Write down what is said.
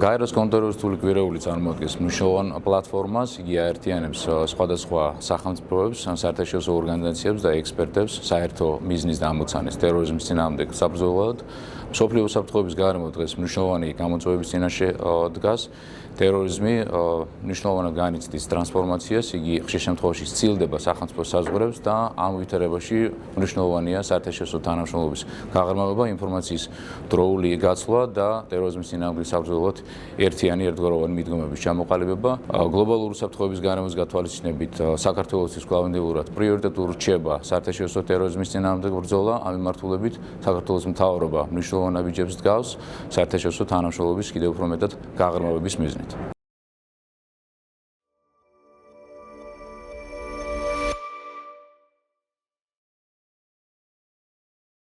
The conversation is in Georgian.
გაეროს კონტროლერული კვირეული წარმოადგენს მნიშვნელოვან პლატფორმას, იგი აერთიანებს სხვადასხვა სახელმწიფოებს, საერთაშორისო ორგანიზაციებს და ექსპერტებს საერთო მიზნის დამოცანეს ტერორიზმის წინააღმდეგ საბრძოლველად. მსოფლიო უსაფრთხოების გარემო დღეს მნიშვნელოვანი გამოწვევების წინაშე დგას. ტერორიზმი მნიშვნელოვნად განიცდის ტრანსფორმაციას, იგი ხშირ შემთხვევაში სცილდება სახელმწიფო საზღვრებს და ამ ვითარებაში მნიშვნელოვანია საერთაშორისო თანამშრომლობის გაღრმავება, ინფორმაციის დროული გაცვლა და ტერორიზმის წინააღმდეგ საბრძოლველად ერთიანი ერთგვაროვანი მიდგომების ჩამოყალიბება. გლობალური უსაფრთხოების გარემოს გათვალისწინებით საქართველოსთვის კვლავინდებურად პრიორიტეტულ რჩება საერთაშორისო ტერორიზმის წინააღმდეგ ბრძოლა. ამ მიმართულებით საქართველოს მთავრობა მნიშვნელოვან აბიჯებს დგავს საერთაშორისო თანამშრომლობის კიდევ უფრო მეტად გაღრმავების მიზნით.